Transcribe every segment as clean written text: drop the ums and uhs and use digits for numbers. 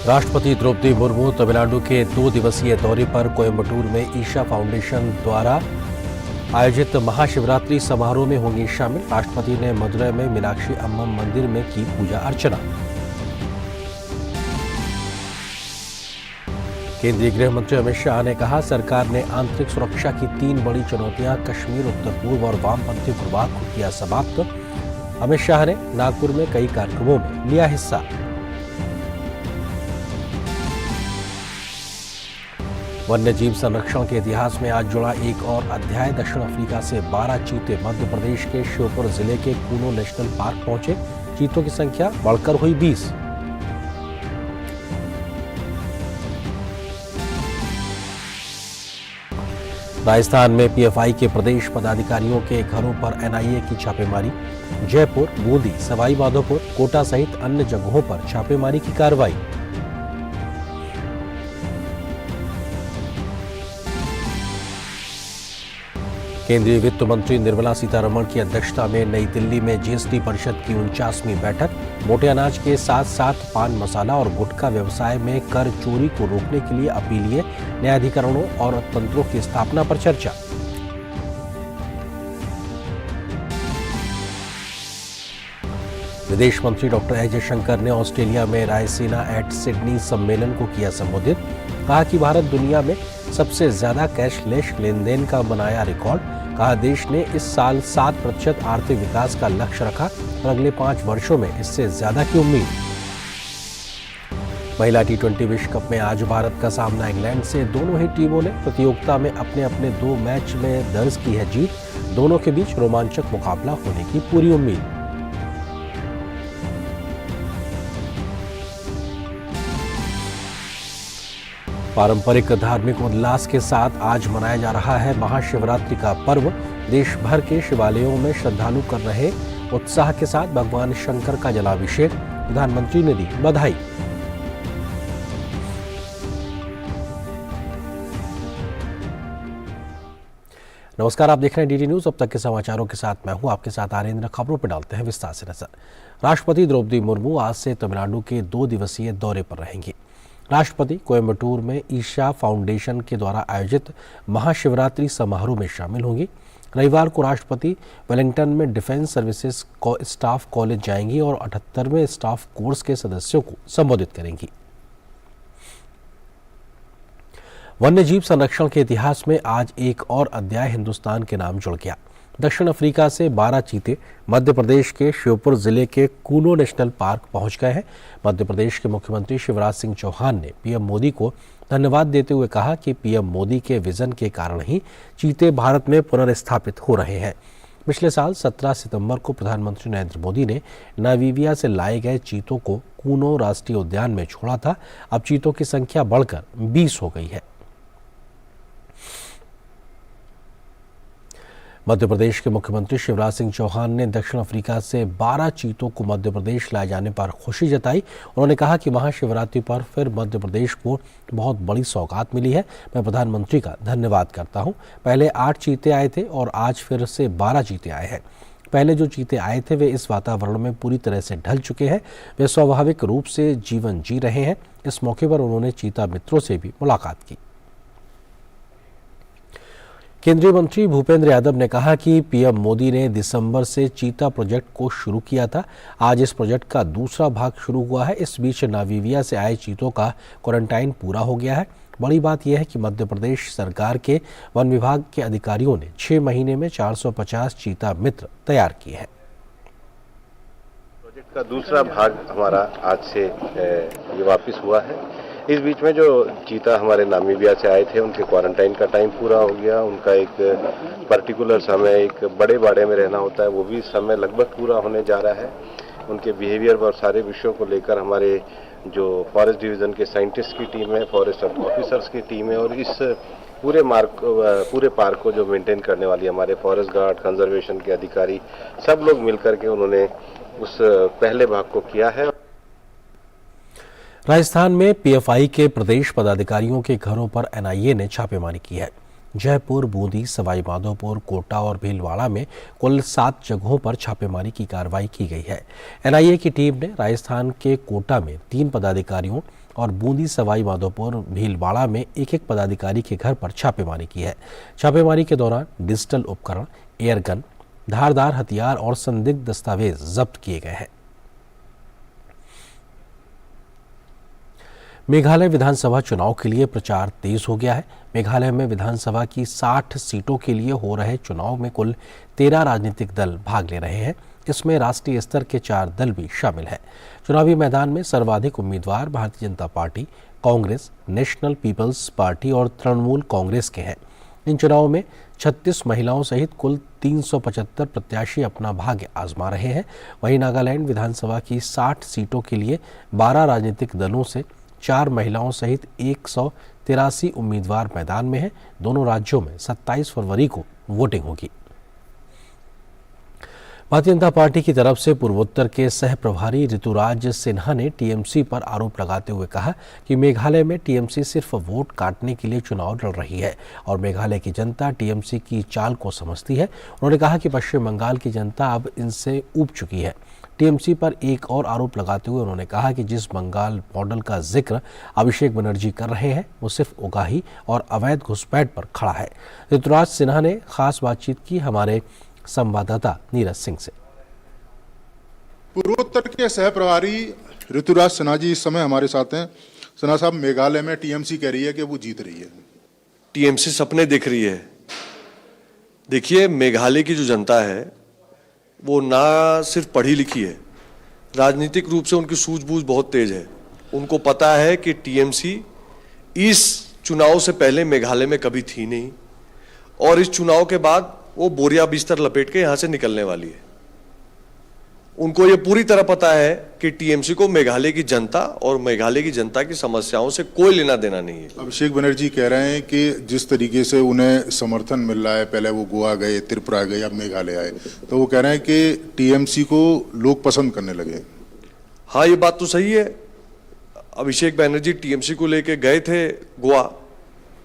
राष्ट्रपति द्रौपदी मुर्मू तमिलनाडु के 2 दिवसीय दौरे पर कोयम्बटूर में ईशा फाउंडेशन द्वारा आयोजित महाशिवरात्रि समारोह में होंगी शामिल। राष्ट्रपति ने मदुरै में मीनाक्षी अम्मन मंदिर में की पूजा अर्चना। केंद्रीय गृह मंत्री अमित शाह ने कहा, सरकार ने आंतरिक सुरक्षा की 3 बड़ी चुनौतियां कश्मीर, उत्तर पूर्व और वामपंथी उग्रवाद को किया समाप्त। अमित शाह ने नागपुर में कई कार्यक्रमों में लिया हिस्सा। वन्यजीव संरक्षण के इतिहास में आज जुड़ा एक और अध्याय। दक्षिण अफ्रीका से 12 चीते मध्य प्रदेश के श्योपुर जिले के कूनो नेशनल पार्क पहुंचे। चीतों की संख्या बढ़कर हुई 20। राजस्थान में पीएफआई के प्रदेश पदाधिकारियों के घरों पर एनआईए की छापेमारी। जयपुर, बूंदी, सवाई माधोपुर, कोटा सहित अन्य जगहों पर छापेमारी की कार्रवाई। केंद्रीय वित्त मंत्री निर्मला सीतारमण की अध्यक्षता में नई दिल्ली में जीएसटी परिषद की 49वीं बैठक। मोटे अनाज के साथ साथ पान मसाला और गुटखा व्यवसाय में कर चोरी को रोकने के लिए अपीलीय न्यायाधिकरणों और तंत्रों की स्थापना पर चर्चा। विदेश मंत्री डॉक्टर एस जयशंकर ने ऑस्ट्रेलिया में रायसीना एट सिडनी सम्मेलन को किया संबोधित। कहा कि भारत दुनिया में सबसे ज्यादा कैशलेस लेनदेन का बनाया रिकॉर्ड। कहा, देश ने इस साल 7% आर्थिक विकास का लक्ष्य रखा और अगले 5 वर्षों में इससे ज्यादा की उम्मीद। महिला टी20 विश्व कप में आज भारत का सामना इंग्लैंड से। दोनों ही टीमों ने प्रतियोगिता में अपने अपने 2 मैच में दर्ज की है जीत। दोनों के बीच रोमांचक मुकाबला होने की पूरी उम्मीद। पारंपरिक धार्मिक उल्लास के साथ आज मनाया जा रहा है महाशिवरात्रि का पर्व। देश भर के शिवालयों में श्रद्धालु कर रहे उत्साह के साथ भगवान शंकर का जलाभिषेक। प्रधानमंत्री ने दी बधाई। नमस्कार, आप देख रहे हैं डीडी न्यूज। अब तक के समाचारों के साथ मैं हूं आपके साथ आनंद। खबरों पर डालते हैं विस्तार से नजर। राष्ट्रपति द्रौपदी मुर्मू आज से तमिलनाडु के 2 दिवसीय दौरे पर रहेंगी। राष्ट्रपति कोयम्बटूर में ईशा फाउंडेशन के द्वारा आयोजित महाशिवरात्रि समारोह में शामिल होंगी। रविवार को राष्ट्रपति वेलिंगटन में डिफेंस सर्विसेज स्टाफ कॉलेज जाएंगी और 78वें स्टाफ कोर्स के सदस्यों को संबोधित करेंगी। वन्यजीव संरक्षण के इतिहास में आज एक और अध्याय हिंदुस्तान के नाम जुड़ गया। दक्षिण अफ्रीका से 12 चीते मध्य प्रदेश के श्योपुर जिले के कूनो नेशनल पार्क पहुंच गए हैं। मध्य प्रदेश के मुख्यमंत्री शिवराज सिंह चौहान ने पीएम मोदी को धन्यवाद देते हुए कहा कि पीएम मोदी के विजन के कारण ही चीते भारत में पुनर्स्थापित हो रहे हैं। पिछले साल 17 सितंबर को प्रधानमंत्री नरेंद्र मोदी ने नामीबिया से लाए गए चीतों को कूनो राष्ट्रीय उद्यान में छोड़ा था। अब चीतों की संख्या बढ़कर 20 हो गई है। मध्य प्रदेश के मुख्यमंत्री शिवराज सिंह चौहान ने दक्षिण अफ्रीका से 12 चीतों को मध्य प्रदेश लाए जाने पर खुशी जताई। उन्होंने कहा कि महाशिवरात्रि पर फिर मध्य प्रदेश को बहुत बड़ी सौगात मिली है। मैं प्रधानमंत्री का धन्यवाद करता हूं। पहले 8 चीते आए थे और आज फिर से 12 चीते आए हैं। पहले जो चीते आए थे वे इस वातावरण में पूरी तरह से ढल चुके हैं। वे स्वाभाविक रूप से जीवन जी रहे हैं। इस मौके पर उन्होंने चीता मित्रों से भी मुलाकात की। केंद्रीय मंत्री भूपेंद्र यादव ने कहा कि पीएम मोदी ने दिसंबर से चीता प्रोजेक्ट को शुरू किया था। आज इस प्रोजेक्ट का दूसरा भाग शुरू हुआ है। इस बीच नामीबिया से आए चीतों का क्वारंटाइन पूरा हो गया है। बड़ी बात यह है कि मध्य प्रदेश सरकार के वन विभाग के अधिकारियों ने 6 महीने में 450 चीता मित्र तैयार किए हैं। प्रोजेक्ट का दूसरा भाग हमारा आज से ये वापस हुआ है। इस बीच में जो चीता हमारे नामीबिया से आए थे उनके क्वारंटाइन का टाइम पूरा हो गया। उनका एक पर्टिकुलर समय एक बड़े बाड़े में रहना होता है, वो भी समय लगभग पूरा होने जा रहा है। उनके बिहेवियर और सारे विषयों को लेकर हमारे जो फॉरेस्ट डिवीजन के साइंटिस्ट की टीम है, फॉरेस्ट ऑफिसर्स की टीम है और इस पूरे पार्क को जो मेंटेन करने वाली हमारे फॉरेस्ट गार्ड, कंजर्वेशन के अधिकारी, सब लोग मिलकर के उन्होंने उस पहले भाग को किया है। राजस्थान में पीएफआई के प्रदेश पदाधिकारियों के घरों पर एनआईए ने छापेमारी की है। जयपुर, बूंदी, सवाई माधोपुर, कोटा और भीलवाड़ा में कुल 7 जगहों पर छापेमारी की कार्रवाई की गई है। एनआईए की टीम ने राजस्थान के कोटा में 3 पदाधिकारियों और बूंदी सवाई माधोपुर भीलवाड़ा में एक एक पदाधिकारी के घर पर छापेमारी की है। छापेमारी के दौरान डिजिटल उपकरण, एयरगन, धारदार हथियार और संदिग्ध दस्तावेज जब्त किए गए हैं। मेघालय विधानसभा चुनाव के लिए प्रचार तेज हो गया है। मेघालय में विधानसभा की 60 सीटों के लिए हो रहे चुनाव में कुल 13 राजनीतिक दल भाग ले रहे हैं। इसमें राष्ट्रीय स्तर के 4 दल भी शामिल हैं। चुनावी मैदान में सर्वाधिक उम्मीदवार भारतीय जनता पार्टी, कांग्रेस, नेशनल पीपल्स पार्टी और तृणमूल कांग्रेस के हैं। इन चुनावों में 36 महिलाओं सहित कुल 375 प्रत्याशी अपना भाग्य आजमा रहे हैं। वहीं नागालैंड विधानसभा की 60 सीटों के लिए 12 राजनीतिक दलों से 4 महिलाओं सहित 183 उम्मीदवार मैदान में हैं। दोनों राज्यों में 27 फरवरी को वोटिंग होगी। भारतीय जनता पार्टी की तरफ से पूर्वोत्तर के सह प्रभारी ऋतुराज सिन्हा ने टीएमसी पर आरोप लगाते हुए कहा कि मेघालय में टीएमसी सिर्फ वोट काटने के लिए चुनाव लड़ रही है और मेघालय की जनता टीएमसी की चाल को समझती है। उन्होंने कहा कि पश्चिम बंगाल की जनता अब इनसे ऊब चुकी है। टीएमसी पर एक और आरोप लगाते हुए उन्होंने कहा कि जिस बंगाल मॉडल का जिक्र अभिषेक बनर्जी कर रहे हैं वो सिर्फ उगाही और अवैध घुसपैठ पर खड़ा है। ऋतुराज सिन्हा ने खास बातचीत की हमारे संवाददाता नीरज सिंह से। पूर्वोत्तर के सह प्रभारी ऋतुराज सिन्हा जी इस समय हमारे साथ हैं। सिन्हा साहब, मेघालय में टीएमसी कह रही है कि वो जीत रही है। टीएमसी सपने देख रही है। देखिए, मेघालय की जो जनता है वो ना सिर्फ पढ़ी लिखी है, राजनीतिक रूप से उनकी सूझबूझ बहुत तेज है। उनको पता है कि टीएमसी इस चुनाव से पहले मेघालय में कभी थी नहीं और इस चुनाव के बाद वो बोरिया बिस्तर लपेट के यहां से निकलने वाली है। उनको ये पूरी तरह पता है कि टीएमसी को मेघालय की जनता और मेघालय की जनता की समस्याओं से कोई लेना देना नहीं है। अभिषेक बनर्जी कह रहे हैं कि जिस तरीके से उन्हें समर्थन मिल रहा है, पहले वो गोवा गए, त्रिपुरा गए, अब मेघालय आए, तो वो कह रहे हैं कि टीएमसी को लोग पसंद करने लगे। हाँ, ये बात तो सही है। अभिषेक बनर्जी टीएमसी को लेके गए थे गोवा,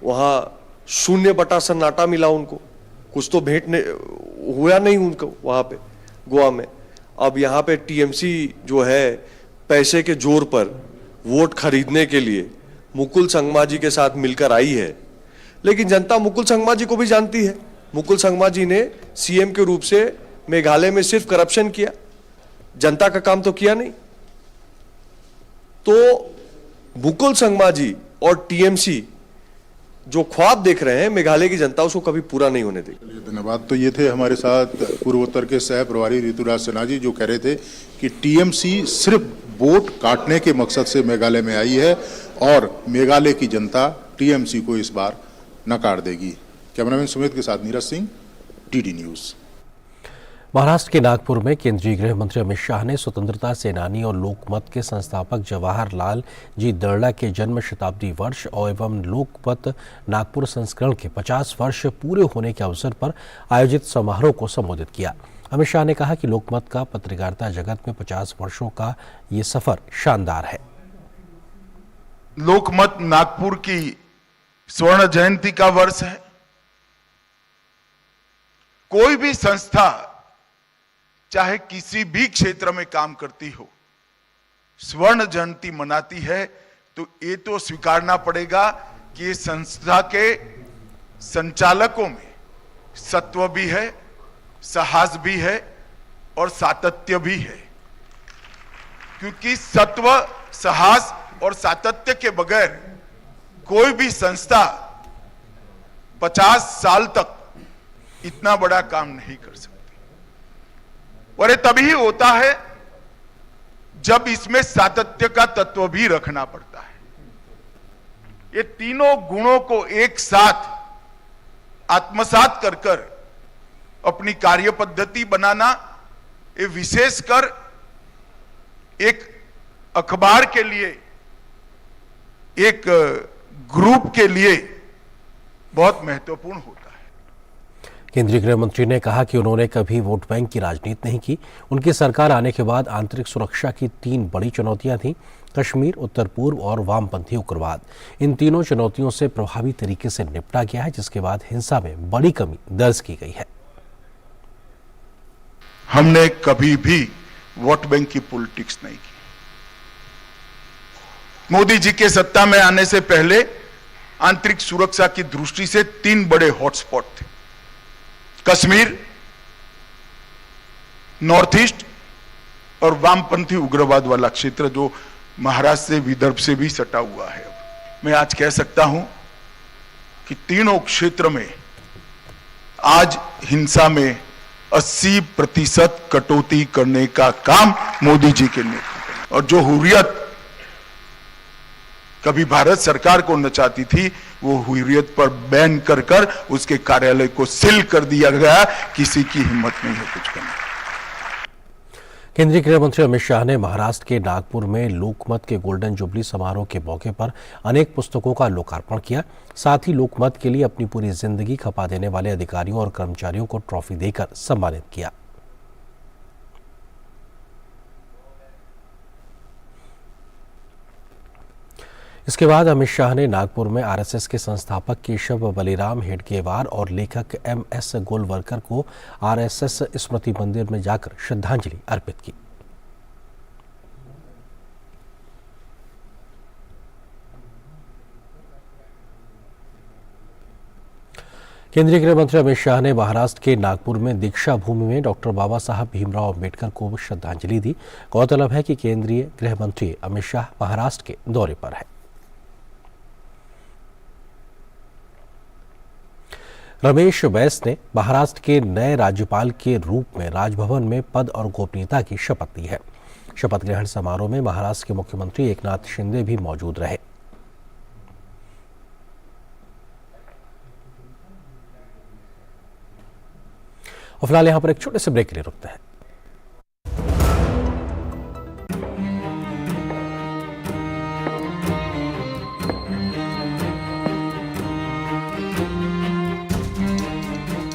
वहां 0% सन्नाटा मिला उनको, कुछ तो भेंट हुआ नहीं उनको वहां पे गोवा में। अब यहाँ पे टीएमसी जो है पैसे के जोर पर वोट खरीदने के लिए मुकुल संगमा जी के साथ मिलकर आई है, लेकिन जनता मुकुल संगमा जी को भी जानती है। मुकुल संगमा जी ने सीएम के रूप से मेघालय में सिर्फ करप्शन किया, जनता का काम तो किया नहीं। तो मुकुल संगमा जी और टीएमसी जो ख्वाब देख रहे हैं मेघालय की जनता उसको कभी पूरा नहीं होने देगी। धन्यवाद। तो ये थे हमारे साथ पूर्वोत्तर के सह प्रभारी ऋतुराज सिन्हा जी, जो कह रहे थे कि टीएमसी सिर्फ वोट काटने के मकसद से मेघालय में आई है और मेघालय की जनता टीएमसी को इस बार नकार देगी। कैमरामैन सुमित के साथ नीरज सिंह, टीडी न्यूज। महाराष्ट्र के नागपुर में केंद्रीय गृह मंत्री अमित शाह ने स्वतंत्रता सेनानी और लोकमत के संस्थापक जवाहरलाल जी दर्डा के जन्म शताब्दी वर्ष और एवं लोकमत नागपुर संस्करण के 50 वर्ष पूरे होने के अवसर पर आयोजित समारोह को संबोधित किया। अमित शाह ने कहा कि लोकमत का पत्रकारिता जगत में 50 वर्षों का ये सफर शानदार है। लोकमत नागपुर की स्वर्ण जयंती का वर्ष है। कोई भी संस्था चाहे किसी भी क्षेत्र में काम करती हो, स्वर्ण जयंती मनाती है तो ये तो स्वीकारना पड़ेगा कि ये संस्था के संचालकों में सत्व भी है, साहस भी है और सातत्य भी है। क्योंकि सत्व, साहस और सातत्य के बगैर कोई भी संस्था 50 साल तक इतना बड़ा काम नहीं कर सकती। और ये तभी होता है जब इसमें सातत्य का तत्व भी रखना पड़ता है। ये तीनों गुणों को एक साथ आत्मसात कर कर अपनी कार्य पद्धति बनाना, ये विशेषकर एक अखबार के लिए, एक ग्रुप के लिए बहुत महत्वपूर्ण होता है। केंद्रीय गृह मंत्री ने कहा कि उन्होंने कभी वोट बैंक की राजनीति नहीं की। उनकी सरकार आने के बाद आंतरिक सुरक्षा की 3 बड़ी चुनौतियां थीं: कश्मीर, उत्तर पूर्व और वामपंथी उग्रवाद। इन तीनों चुनौतियों से प्रभावी तरीके से निपटा गया है, जिसके बाद हिंसा में बड़ी कमी दर्ज की गई है। हमने कभी भी वोट बैंक की पॉलिटिक्स नहीं की। मोदी जी के सत्ता में आने से पहले आंतरिक सुरक्षा की दृष्टि से 3 बड़े हॉटस्पॉट थे। कश्मीर, नॉर्थ ईस्ट और वामपंथी उग्रवाद वाला क्षेत्र जो महाराष्ट्र से, विदर्भ से भी सटा हुआ है। मैं आज कह सकता हूं कि तीनों क्षेत्र में आज हिंसा में 80% कटौती करने का काम मोदी जी के नेतृत्व में, और जो हुर्रियत कभी भारत सरकार को नचाती थी, वो हुर्रियत पर बैन कर उसके कार्यालय को सील कर दिया गया। किसी की हिम्मत नहीं है कुछ करने। केंद्रीय गृह मंत्री अमित शाह ने महाराष्ट्र के नागपुर में लोकमत के गोल्डन जुबली समारोह के मौके पर अनेक पुस्तकों का लोकार्पण किया। साथ ही लोकमत के लिए अपनी पूरी जिंदगी खपा देने वाले अधिकारियों और कर्मचारियों को ट्रॉफी देकर सम्मानित किया। इसके बाद अमित शाह ने नागपुर में आरएसएस के संस्थापक केशव बलिराम हेडगेवार और लेखक एमएस गोलवलकर को आरएसएस स्मृति मंदिर में जाकर श्रद्धांजलि अर्पित की। केंद्रीय गृह मंत्री अमित शाह ने महाराष्ट्र के नागपुर में दीक्षा भूमि में डॉक्टर बाबा साहब भीमराव अम्बेडकर को श्रद्धांजलि दी। गौरतलब है कि केंद्रीय गृह मंत्री अमित शाह महाराष्ट्र के दौरे पर है। रमेश बैस ने महाराष्ट्र के नए राज्यपाल के रूप में राजभवन में पद और गोपनीयता की शपथ ली है। शपथ ग्रहण समारोह में महाराष्ट्र के मुख्यमंत्री एकनाथ शिंदे भी मौजूद रहे। और फिलहाल यहां पर एक छोटे से ब्रेक के लिए रुकते हैं।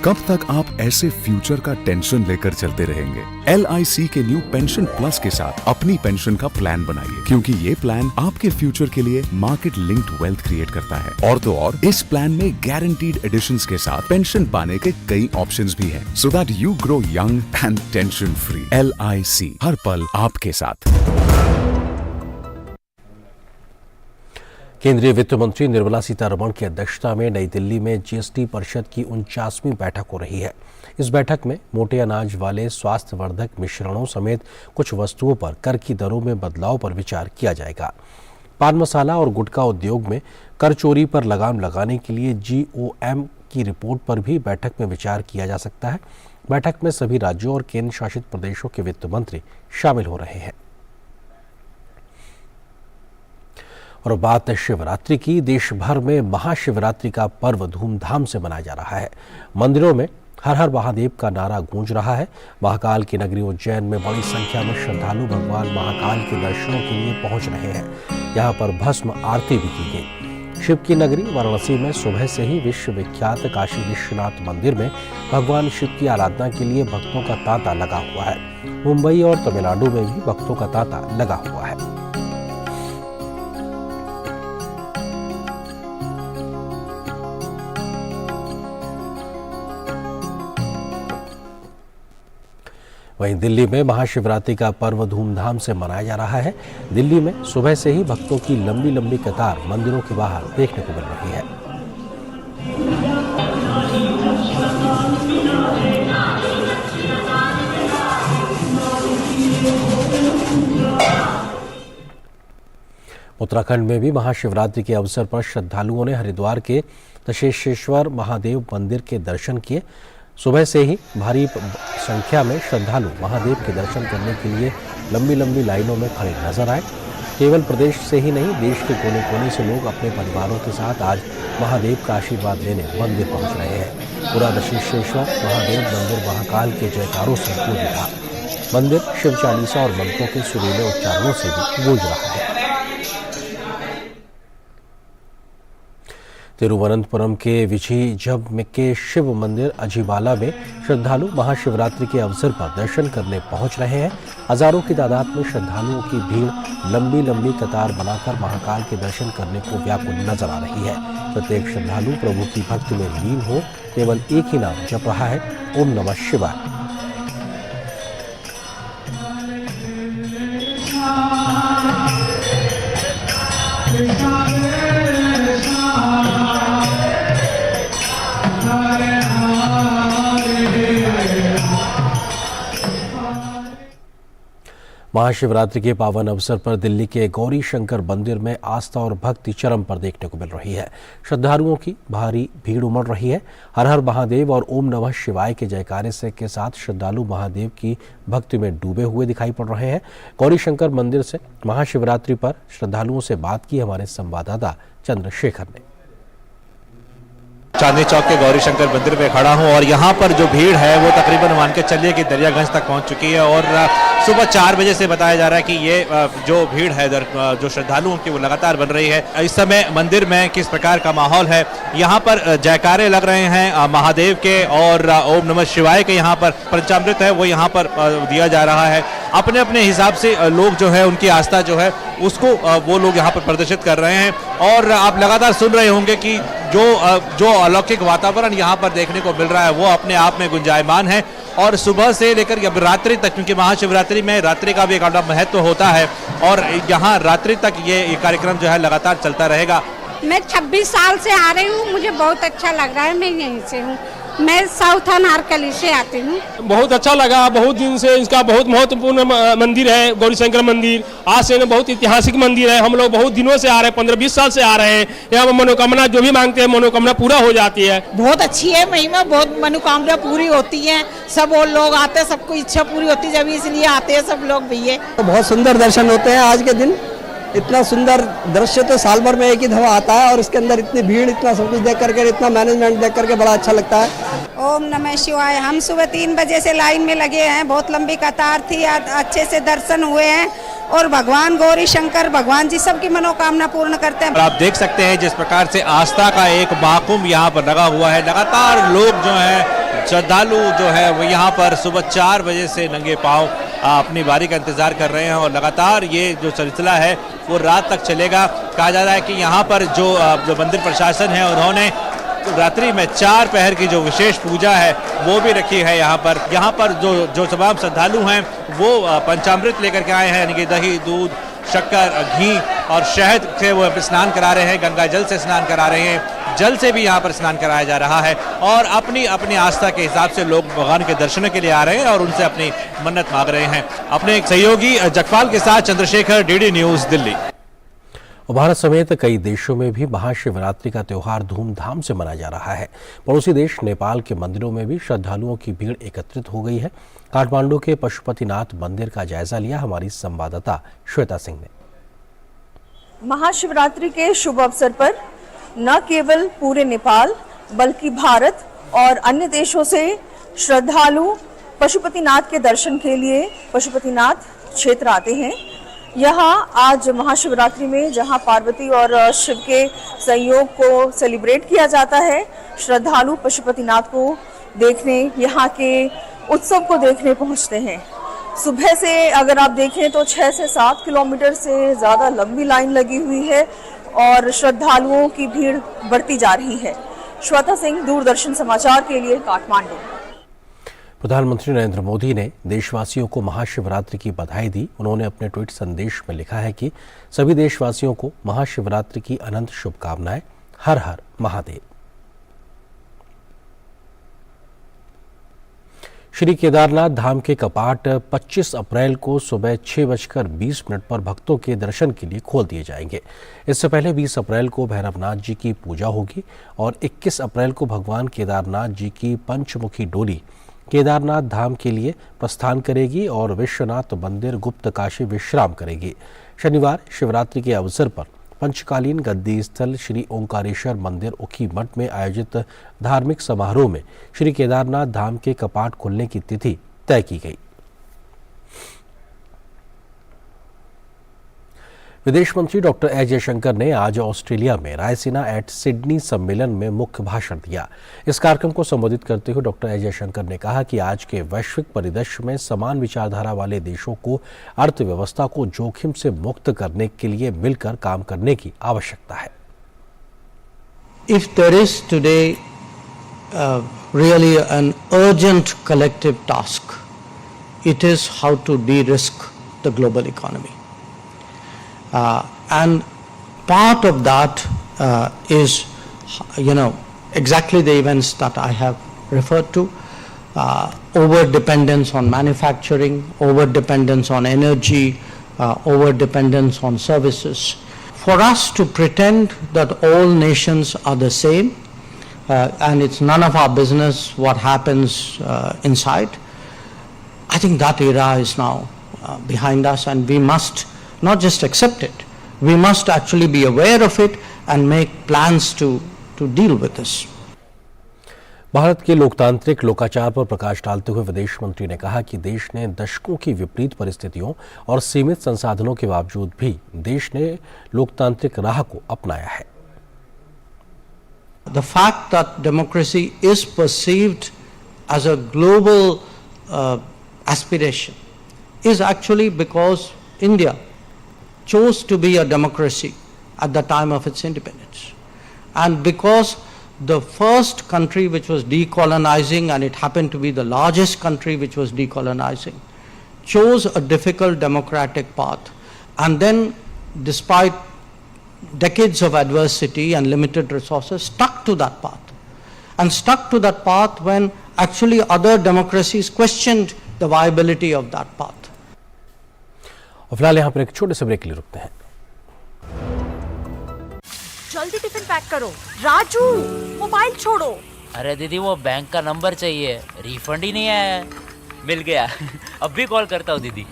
कब तक आप ऐसे फ्यूचर का टेंशन लेकर चलते रहेंगे? LIC के न्यू पेंशन प्लस के साथ अपनी पेंशन का प्लान बनाइए, क्योंकि ये प्लान आपके फ्यूचर के लिए मार्केट लिंक्ड वेल्थ क्रिएट करता है। और तो और इस प्लान में गारंटीड एडिशंस के साथ पेंशन पाने के कई ऑप्शंस भी हैं, so that you grow young and tension free. LIC, हर पल आपके साथ। केंद्रीय वित्त मंत्री निर्मला सीतारमण की अध्यक्षता में नई दिल्ली में जीएसटी परिषद की 49वीं बैठक हो रही है। इस बैठक में मोटे अनाज वाले स्वास्थ्यवर्धक मिश्रणों समेत कुछ वस्तुओं पर कर की दरों में बदलाव पर विचार किया जाएगा। पान मसाला और गुटखा उद्योग में कर चोरी पर लगाम लगाने के लिए GOM की रिपोर्ट पर भी बैठक में विचार किया जा सकता है। बैठक में सभी राज्यों और केंद्र शासित प्रदेशों के वित्त मंत्री शामिल हो रहे हैं। और बात शिवरात्रि की। देश भर में महाशिवरात्रि का पर्व धूमधाम से मनाया जा रहा है। मंदिरों में हर हर महादेव का नारा गूंज रहा है। महाकाल की नगरी उज्जैन में बड़ी संख्या में श्रद्धालु भगवान महाकाल के दर्शनों के लिए पहुंच रहे हैं। यहाँ पर भस्म आरती भी की गई। शिव की नगरी वाराणसी में सुबह से ही विश्व विख्यात काशी विश्वनाथ मंदिर में भगवान शिव की आराधना के लिए भक्तों का तांता लगा हुआ है। मुंबई और तमिलनाडु में भी भक्तों का तांता लगा हुआ है। वहीं दिल्ली में महाशिवरात्रि का पर्व धूमधाम से मनाया जा रहा है। दिल्ली में सुबह से ही भक्तों की लंबी लंबी कतार मंदिरों के बाहर देखने को मिल रही है। उत्तराखंड में भी महाशिवरात्रि के अवसर पर श्रद्धालुओं ने हरिद्वार के दशेश्वर महादेव मंदिर के दर्शन किए। सुबह से ही भारी संख्या में श्रद्धालु महादेव के दर्शन करने के लिए लंबी लंबी लाइनों में खड़े नजर आए। केवल प्रदेश से ही नहीं, देश के कोने कोने से लोग अपने परिवारों के साथ आज महादेव का आशीर्वाद लेने मंदिर पहुंच रहे हैं। पूरा दशेश्वर महादेव मंदिर महाकाल के जयकारों से गूंज रहा। मंदिर शिव चालीसा और मंत्रों के सुरीले उच्चारणों से भी गूंज रहा है। तिरुवनंतपुरम के विझीझब के शिव मंदिर अजीबाला में श्रद्धालु महाशिवरात्रि के अवसर पर दर्शन करने पहुंच रहे हैं। हजारों की तादाद में श्रद्धालुओं की भीड़ लंबी लंबी कतार बनाकर महाकाल के दर्शन करने को व्याकुल नजर आ रही है। प्रत्येक श्रद्धालु प्रभु की भक्ति में लीन हो केवल एक ही नाम जप रहा है, ओम नमः शिवाय। महाशिवरात्रि के पावन अवसर पर दिल्ली के गौरी शंकर मंदिर में आस्था और भक्ति चरम पर देखने को मिल रही है। श्रद्धालुओं की भारी भीड़ उमड़ रही है। हर हर महादेव और ओम नमः शिवाय के जयकारे से के साथ श्रद्धालु महादेव की भक्ति में डूबे हुए दिखाई पड़ रहे हैं। गौरी शंकर मंदिर से महाशिवरात्रि पर श्रद्धालुओं से बात की हमारे संवाददाता चंद्रशेखर ने। चांदनी चौक के गौरी शंकर मंदिर में खड़ा हूं और यहां पर जो भीड़ है वो तकरीबन मान के चलिए कि दरियागंज तक पहुंच चुकी है और सुबह 4 बजे से बताया जा रहा है कि ये जो भीड़ है जो श्रद्धालुओं की वो लगातार बन रही है। इस समय मंदिर में किस प्रकार का माहौल है, यहां पर जयकारे लग रहे हैं महादेव के और ओम नमः शिवाय के। यहाँ पर पंचामृत है वो यहाँ पर दिया जा रहा है। अपने अपने हिसाब से लोग जो है उनकी आस्था जो है उसको वो लोग यहाँ पर प्रदर्शित कर रहे हैं और आप लगातार सुन रहे होंगे कि जो अलौकिक वातावरण यहाँ पर देखने को मिल रहा है वो अपने आप में गुंजायमान है। और सुबह से लेकर रात्रि तक, क्योंकि महाशिवरात्रि में रात्रि का भी एक अलग महत्व होता है और यहाँ रात्रि तक ये कार्यक्रम जो है लगातार चलता रहेगा। मैं 26 साल से आ रही हूँ, मुझे बहुत अच्छा लग रहा है। मैं यहीं से हूँ, मैं साउथ अनारकली से आती हूँ। बहुत अच्छा लगा, बहुत दिन से इसका बहुत महत्वपूर्ण मंदिर है गौरी शंकर मंदिर। आज से बहुत ऐतिहासिक मंदिर है। हम लोग बहुत दिनों से आ रहे हैं, 15-20 साल से आ रहे हैं। यहाँ पर मनोकामना जो भी मांगते हैं मनोकामना पूरा हो जाती है। बहुत अच्छी है महिमा, बहुत मनोकामना पूरी होती है। सब और लोग आते हैं, सबको इच्छा पूरी होती है, जब इसलिए आते हैं सब लोग भैया। बहुत सुंदर दर्शन होते हैं आज के दिन। इतना सुंदर दृश्य तो साल भर में एक ही दफा आता है और इसके अंदर इतनी भीड़, इतना सब कुछ देख करके, इतना मैनेजमेंट देख करके बड़ा अच्छा लगता है। ओम नमः शिवाय। हम सुबह 3 बजे से लाइन में लगे हैं, बहुत लंबी कतार थी, अच्छे से दर्शन हुए हैं और भगवान गौरी शंकर भगवान जी सबकी मनोकामना पूर्ण करते हैं। आप देख सकते हैं जिस प्रकार से आस्था का एक महाकुंभ यहाँ पर लगा हुआ है। लगातार लोग जो है श्रद्धालु जो है वो यहाँ पर सुबह 4 बजे से नंगे पांव अपनी बारी का इंतजार कर रहे हैं और लगातार ये जो सिलसिला है वो रात तक चलेगा। कहा जा रहा है कि यहाँ पर जो मंदिर प्रशासन है उन्होंने रात्रि में 4 पहर की जो विशेष पूजा है वो भी रखी है। यहाँ पर जो तमाम श्रद्धालु हैं वो पंचामृत लेकर के आए हैं, यानी कि दही, दूध, शक्कर, घी और शहद से वो स्नान करा रहे हैं। गंगा जल से स्नान करा रहे हैं, जल से भी यहाँ पर स्नान कराया जा रहा है और अपनी अपनी आस्था के हिसाब से लोग भगवान के दर्शन के लिए आ रहे हैं और उनसे अपनी मन्नत मांग रहे हैं। अपने एक सहयोगी जगपाल के साथ चंद्रशेखर, डीडी न्यूज, दिल्ली। भारत समेत कई देशों में भी महाशिवरात्रि का त्योहार धूमधाम से मनाया जा रहा है। पड़ोसी देश नेपाल के मंदिरों में भी श्रद्धालुओं की भीड़ एकत्रित हो गई है। काठमांडू के पशुपतिनाथ मंदिर का जायजा लिया हमारी संवाददाता श्वेता सिंह ने। महाशिवरात्रि के शुभ अवसर पर न केवल पूरे नेपाल बल्कि भारत और अन्य देशों से श्रद्धालु पशुपतिनाथ के दर्शन के लिए पशुपतिनाथ क्षेत्र आते हैं। यहाँ आज महाशिवरात्रि में जहाँ पार्वती और शिव के संयोग को सेलिब्रेट किया जाता है, श्रद्धालु पशुपतिनाथ को देखने, यहाँ के उत्सव को देखने पहुँचते हैं। सुबह से अगर आप देखें तो 6 से 7 किलोमीटर से ज़्यादा लंबी लाइन लगी हुई है और श्रद्धालुओं की भीड़ बढ़ती जा रही है। श्वेता सिंह, दूरदर्शन समाचार के लिए, काठमांडू। प्रधानमंत्री नरेंद्र मोदी ने देशवासियों को महाशिवरात्रि की बधाई दी। उन्होंने अपने ट्वीट संदेश में लिखा है कि सभी देशवासियों को महाशिवरात्रि की अनंत शुभकामनाएं। हर हर महादेव। श्री केदारनाथ धाम के कपाट 25 अप्रैल को सुबह 6:20 पर भक्तों के दर्शन के लिए खोल दिए जाएंगे। इससे पहले 20 अप्रैल को भैरवनाथ जी की पूजा होगी और 21 अप्रैल को भगवान केदारनाथ जी की पंचमुखी डोली केदारनाथ धाम के लिए प्रस्थान करेगी और विश्वनाथ मंदिर गुप्त काशी विश्राम करेगी। शनिवार शिवरात्रि के अवसर पर पंचकालीन गद्दी स्थल श्री ओंकारेश्वर मंदिर उखी मठ में आयोजित धार्मिक समारोह में श्री केदारनाथ धाम के कपाट खुलने की तिथि तय की गई। विदेश मंत्री डॉक्टर एस जयशंकर ने आज ऑस्ट्रेलिया में रायसीना एट सिडनी सम्मेलन में मुख्य भाषण दिया। इस कार्यक्रम को संबोधित करते हुए डॉक्टर एस जयशंकर ने कहा कि आज के वैश्विक परिदृश्य में समान विचारधारा वाले देशों को अर्थव्यवस्था को जोखिम से मुक्त करने के लिए मिलकर काम करने की आवश्यकता है। If there is today really an urgent collective task, it is how to de-risk the global economy. And part of that is, exactly the events that I have referred to. over dependence on manufacturing, over dependence on energy, over dependence on services. For us to pretend that all nations are the same and it's none of our business what happens inside, I think that era is now behind us, and we must not just accept it, we must actually be aware of it and make plans to deal with this. Bharat के लोकतांत्रिक लोकाचार पर प्रकाश डालते हुए विदेश मंत्री ने कहा कि देश ने दशकों की विपरीत परिस्थितियों और सीमित संसाधनों के बावजूद भी देश ने लोकतांत्रिक राह को अपनाया है. The fact that democracy is perceived as a global aspiration is actually because India chose to be a democracy at the time of its independence, and because the first country which was decolonizing, and it happened to be the largest country which was decolonizing, chose a difficult democratic path, and then despite decades of adversity and limited resources stuck to that path, and stuck to that path when actually other democracies questioned the viability of that path. और फिलहाल यहाँ पर एक छोटे से break के लिए रुकते हैं. जल्दी टिफिन पैक करो. राजू, मोबाइल छोड़ो. अरे दीदी, वो बैंक का नंबर चाहिए, रिफंड ही नहीं आया है. मिल गया. अब भी कॉल करता हूँ दीदी.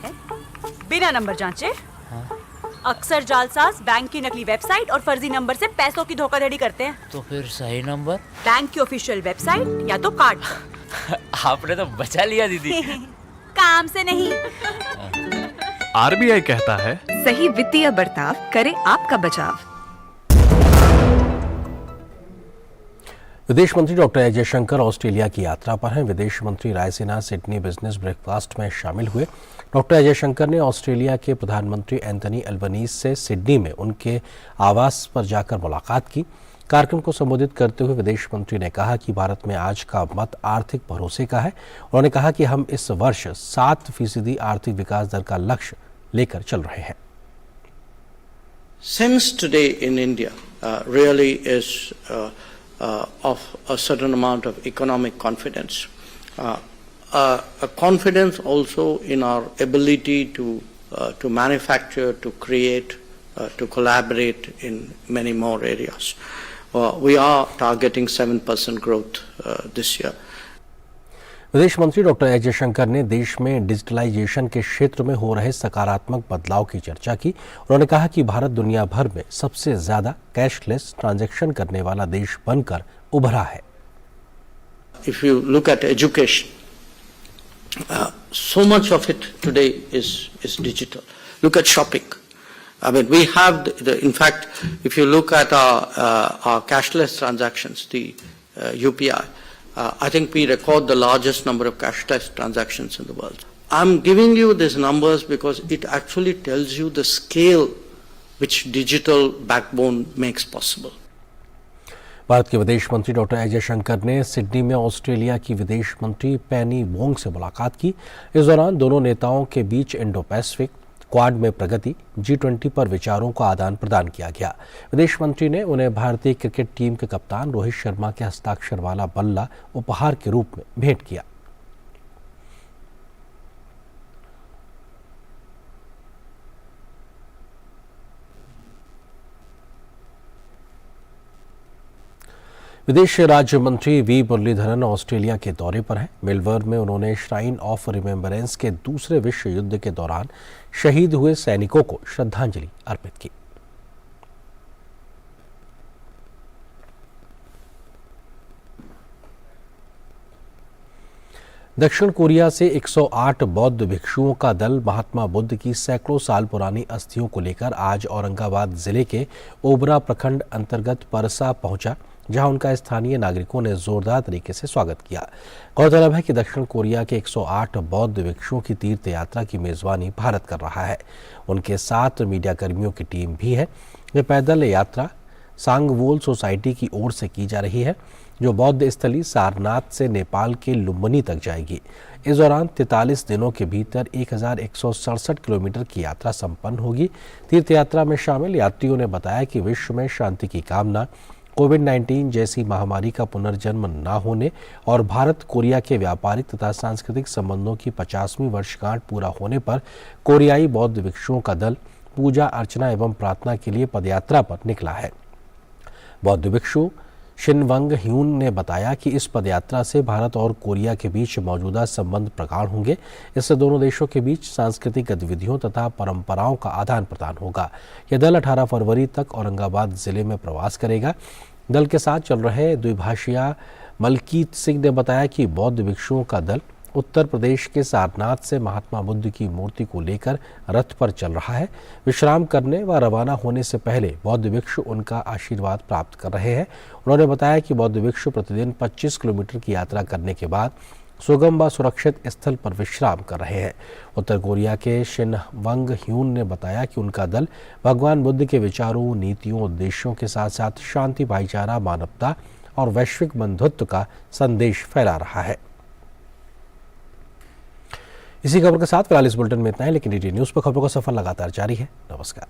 बिना नंबर जांचे? हाँ? अक्सर जालसाज बैंक की नकली वेबसाइट और फर्जी नंबर से पैसों की धोखाधड़ी करते हैं. तो फिर सही नंबर? बैंक की ऑफिशियल वेबसाइट या तो कार्ड पर. आपने तो बचा लिया दीदी. काम से नहीं. आरबीआई कहता है, सही वित्तीय बर्ताव करे आपका बचाव. विदेश मंत्री डॉक्टर एस जयशंकर ऑस्ट्रेलिया की यात्रा पर हैं. विदेश मंत्री रायसीना सिडनी बिजनेस ब्रेकफास्ट में शामिल हुए. डॉक्टर एस जयशंकर ने ऑस्ट्रेलिया के प्रधानमंत्री एंथनी अल्बनीज से सिडनी में उनके आवास पर जाकर मुलाकात की. कार्यक्रम को संबोधित करते हुए विदेश मंत्री ने कहा कि भारत में आज का मत आर्थिक भरोसे का है. उन्होंने कहा कि हम इस वर्ष 7% आर्थिक विकास दर का लक्ष्य लेकर चल रहे हैं. Since today in India really is of a certain amount of economic confidence, a confidence also in our ability to manufacture, to create, to collaborate in many more areas. We are targeting 7% growth this year. विदेश मंत्री doctor S Jaishankar ने देश में digitalisation के क्षेत्र में हो रहे सकारात्मक बदलाव की चर्चा की. उन्होंने कहा कि भारत दुनिया भर में सबसे ज्यादा कैशलेस ट्रांजैक्शन करने वाला देश बनकर उभरा है. If you look at education, so much of it today is digital. Look at shopping. I mean, we have in fact, if you look at our cashless transactions, the UPI, I think we record the largest number of cashless transactions in the world. I'm giving you these numbers because it actually tells you the scale which digital backbone makes possible. Bharat के विदेश मंत्री doctor S Jaishankar ने Sydney में Australia की विदेश मंत्री पेनी Wong से मुलाकात की. इस दौरान दोनों नेताओं के बीच इंडो पैसिफिक, क्वाड में प्रगति, G20 पर विचारों का आदान प्रदान किया गया. विदेश मंत्री ने उन्हें भारतीय क्रिकेट टीम के कप्तान रोहित शर्मा के हस्ताक्षर वाला बल्ला उपहार के रूप में भेंट किया. विदेश राज्य मंत्री वी मुरलीधरन ऑस्ट्रेलिया के दौरे पर हैं. मेलबर्न में उन्होंने श्राइन ऑफ रिमेम्बरेंस के दूसरे विश्व युद्ध के दौरान शहीद हुए सैनिकों को श्रद्धांजलि अर्पित की. दक्षिण कोरिया से 108 बौद्ध भिक्षुओं का दल महात्मा बुद्ध की सैकड़ों साल पुरानी अस्थियों को लेकर आज औरंगाबाद जिले के ओबरा प्रखंड अंतर्गत परसा पहुंचा, जहां उनका स्थानीय नागरिकों ने जोरदार तरीके से स्वागत किया. गौरतलब है कि दक्षिण कोरिया के 108 बौद्ध भिक्षुओं की तीर्थ यात्रा की मेजबानी भारत कर रहा है. उनके साथ मीडिया कर्मियों की टीम भी है. ये पैदल यात्रा सांगवोल सोसाइटी की ओर से की जा रही है, जो बौद्ध स्थली सारनाथ से नेपाल के लुम्बिनी तक जाएगी. इस दौरान 43 दिनों के भीतर 1167 किलोमीटर की यात्रा संपन्न होगी. तीर्थ यात्रा में शामिल यात्रियों ने बताया कि विश्व में शांति की कामना कोविड-19 जैसी महामारी का पुनर्जन्म न होने और भारत कोरिया के व्यापारिक तथा सांस्कृतिक संबंधों की 50वीं वर्षगांठ पूरा होने पर कोरियाई बौद्ध भिक्षुओं का दल पूजा अर्चना एवं प्रार्थना के लिए पदयात्रा पर निकला है। बौद्ध भिक्षु शिनवंग ह्यून ने बताया कि इस पदयात्रा से भारत और कोरिया के बीच मौजूदा संबंध प्रगाढ़ होंगे। इससे दोनों देशों के बीच सांस्कृतिक गतिविधियों तथा परंपराओं का आदान प्रदान होगा। यह दल 18 फरवरी तक औरंगाबाद जिले में प्रवास करेगा। दल के साथ चल रहे द्विभाषिया मलकीत सिंह ने बताया कि बौद्ध भिक्षुओं का दल उत्तर प्रदेश के सारनाथ से महात्मा बुद्ध की मूर्ति को लेकर रथ पर चल रहा है। विश्राम करने व रवाना होने से पहले बौद्ध भिक्षु उनका आशीर्वाद प्राप्त कर रहे हैं। उन्होंने बताया कि बौद्ध भिक्षु प्रतिदिन 25 किलोमीटर की यात्रा करने के बाद सुगम व सुरक्षित स्थल पर विश्राम कर रहे हैं। उत्तर कोरिया के शिनवंग ह्यून ने बताया कि उनका दल भगवान बुद्ध के विचारों, नीतियों, उद्देश्यों के साथ साथ शांति, भाईचारा, मानवता और वैश्विक बंधुत्व का संदेश फैला रहा है। इसी खबर के साथ फिलहाल इस बुलेटिन में इतना है, लेकिन डीडी न्यूज़ पर खबरों का सफर लगातार जारी है। नमस्कार।